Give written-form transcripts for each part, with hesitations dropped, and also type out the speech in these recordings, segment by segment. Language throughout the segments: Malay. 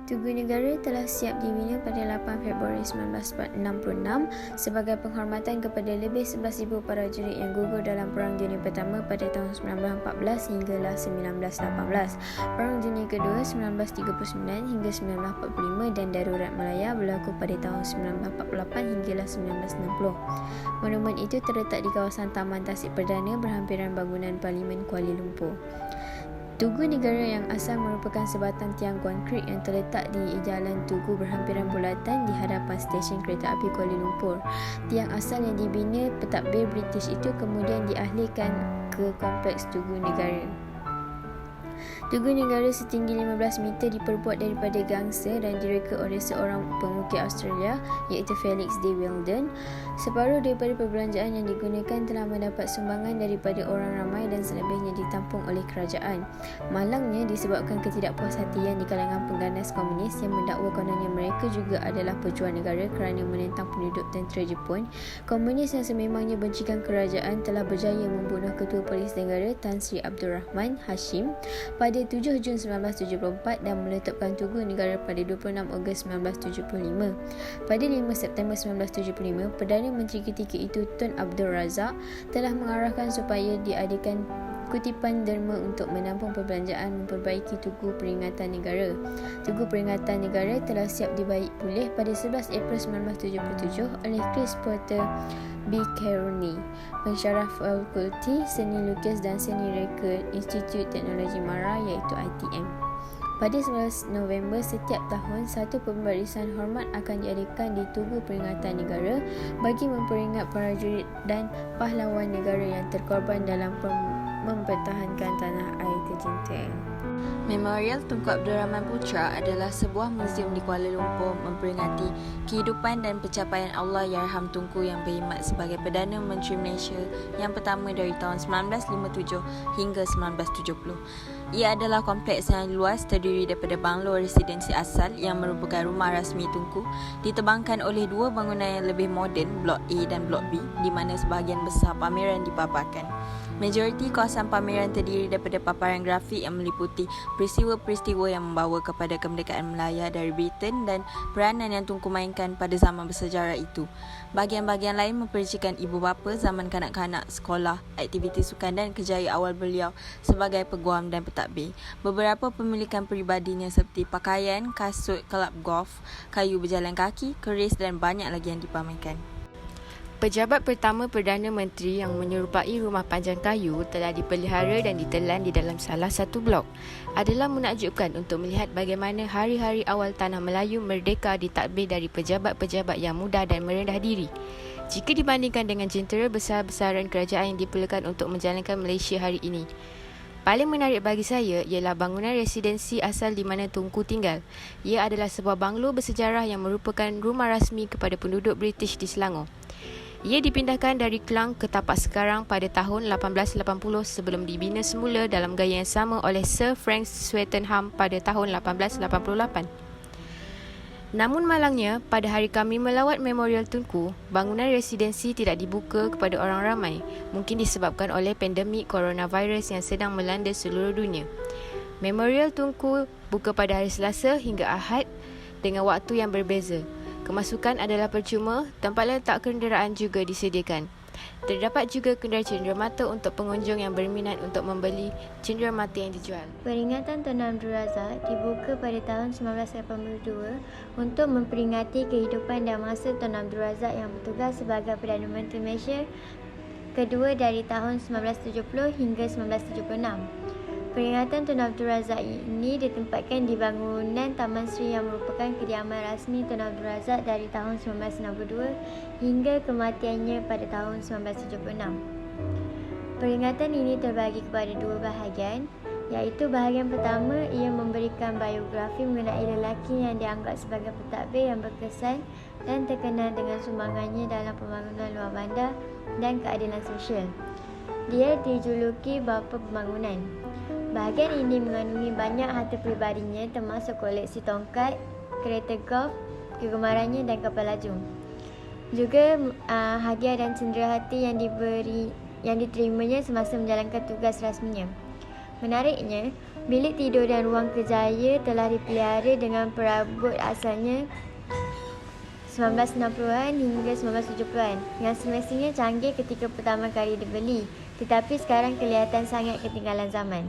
Tugu Negara telah siap dibina pada 8 Februari 1966 sebagai penghormatan kepada lebih 11,000 prajurit yang gugur dalam Perang Dunia Pertama pada tahun 1914 hinggalah 1918, Perang Dunia Kedua 1939 hingga 1945 dan Darurat Malaya berlaku pada tahun 1948 hinggalah 1960. Monumen itu terletak di kawasan Taman Tasik Perdana berhampiran bangunan Parlimen Kuala Lumpur. Tugu Negara yang asal merupakan sebatang tiang konkrit yang terletak di jalan Tugu berhampiran bulatan di hadapan stesen kereta api Kuala Lumpur. Tiang asal yang dibina pentadbir British itu kemudian dialihkan ke kompleks Tugu Negara. Tugu Negara setinggi 15 meter diperbuat daripada gangsa dan direka oleh seorang pengukir Australia iaitu Felix D. Weldon. Separuh daripada perbelanjaan yang digunakan telah mendapat sumbangan daripada orang ramai dan selebihnya ditampung oleh kerajaan. Malangnya disebabkan ketidakpuashatian di kalangan pengganas komunis yang mendakwa kononnya mereka juga adalah pejuang negara kerana menentang penduduk tentera Jepun, komunis yang sememangnya bencikan kerajaan telah berjaya membunuh Ketua Polis Negara Tan Sri Abdul Rahman Hashim pada 7 Jun 1974 dan meletupkan Tugu Negara pada 26 Ogos 1975. Pada 5 September 1975, Perdana Menteri ketika itu Tun Abdul Razak telah mengarahkan supaya diadakan kutipan derma untuk menampung perbelanjaan memperbaiki Tugu Peringatan Negara. Tugu Peringatan Negara telah siap dibaik pulih pada 11 April 1977 oleh Chris Porter B. Kearney, pensyarah Fakulti Seni Lukis dan Seni Reka Institut Teknologi Mara iaitu ITM. Pada 11 November setiap tahun, satu pembarisan hormat akan diadakan di Tugu Peringatan Negara bagi memperingat prajurit dan pahlawan negara yang terkorban dalam mempertahankan tanah air tercinta. Memorial Tunku Abdul Rahman Putra adalah sebuah muzium di Kuala Lumpur memperingati kehidupan dan pencapaian Allahyarham Tunku yang berkhidmat sebagai Perdana Menteri Malaysia yang pertama dari tahun 1957 hingga 1970. Ia adalah kompleks yang luas terdiri daripada banglo residensi asal yang merupakan rumah rasmi Tunku, ditebangkan oleh dua bangunan yang lebih moden, Blok A dan Blok B, di mana sebahagian besar pameran dipaparkan. Majoriti kawasan pameran terdiri daripada paparan grafik yang meliputi peristiwa-peristiwa yang membawa kepada kemerdekaan Melaya dari Britain dan peranan yang Tunku mainkan pada zaman bersejarah itu. Bahagian-bahagian lain mempercikan ibu bapa, zaman kanak-kanak, sekolah, aktiviti sukan dan kejayaan awal beliau sebagai peguam dan pentadbir. Beberapa pemilikan peribadinya seperti pakaian, kasut, kelab golf, kayu berjalan kaki, keris dan banyak lagi yang dipamerkan. Pejabat pertama Perdana Menteri yang menyerupai rumah panjang kayu telah dipelihara dan ditelan di dalam salah satu blok. Adalah menakjubkan untuk melihat bagaimana hari-hari awal tanah Melayu merdeka ditadbir dari pejabat-pejabat yang muda dan merendah diri. Jika dibandingkan dengan jentera besar-besaran kerajaan yang diperlukan untuk menjalankan Malaysia hari ini. Paling menarik bagi saya ialah bangunan residensi asal di mana Tunku tinggal. Ia adalah sebuah banglo bersejarah yang merupakan rumah rasmi kepada penduduk British di Selangor. Ia dipindahkan dari Klang ke tapak sekarang pada tahun 1880 sebelum dibina semula dalam gaya yang sama oleh Sir Frank Swettenham pada tahun 1888. Namun malangnya, pada hari kami melawat Memorial Tunku, bangunan residensi tidak dibuka kepada orang ramai, mungkin disebabkan oleh pandemik coronavirus yang sedang melanda seluruh dunia. Memorial Tunku buka pada hari Selasa hingga Ahad dengan waktu yang berbeza. Kemasukan adalah percuma, tempat letak kenderaan juga disediakan. Terdapat juga kedai cenderamata untuk pengunjung yang berminat untuk membeli cenderamata yang dijual. Peringatan Tun Abdul Razak dibuka pada tahun 1982 untuk memperingati kehidupan dan masa Tun Abdul Razak yang bertugas sebagai Perdana Menteri Malaysia kedua dari tahun 1970 hingga 1976. Peringatan Tun Abdul Razak ini ditempatkan di bangunan Taman Sri yang merupakan kediaman rasmi Tun Abdul Razak dari tahun 1962 hingga kematiannya pada tahun 1976. Peringatan ini terbagi kepada dua bahagian, iaitu bahagian pertama ia memberikan biografi mengenai lelaki yang dianggap sebagai pentadbir yang berkesan dan terkenal dengan sumbangannya dalam pembangunan luar bandar dan keadilan sosial. Dia dijuluki Bapa Pembangunan. Bahagian ini mengandungi banyak harta peribadinya termasuk koleksi tongkat, kereta golf, kegemarannya dan kapal laju. Juga hadiah dan cenderahati yang diterimanya semasa menjalankan tugas rasminya. Menariknya, Bilik tidur dan ruang kerjaya telah dipelihara dengan perabot asalnya 1960-an hingga 1970-an yang semestinya canggih ketika pertama kali dibeli, tetapi sekarang kelihatan sangat ketinggalan zaman.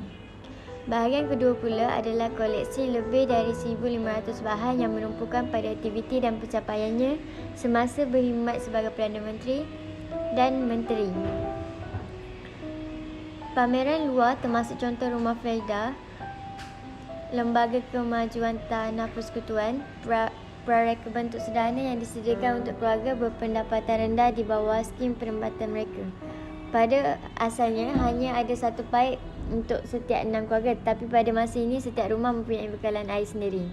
Bahagian kedua pula adalah koleksi lebih dari 1,500 bahan yang menumpukan pada aktiviti dan pencapaiannya semasa berkhidmat sebagai Perdana Menteri dan Menteri. Pameran luar termasuk contoh Rumah Felda, Lembaga Kemajuan Tanah Persekutuan, prareka bentuk sederhana yang disediakan untuk keluarga berpendapatan rendah di bawah skim perkhidmatan mereka. Pada asalnya hanya ada satu paip untuk setiap 6 keluarga, tetapi pada masa ini setiap rumah mempunyai bekalan air sendiri.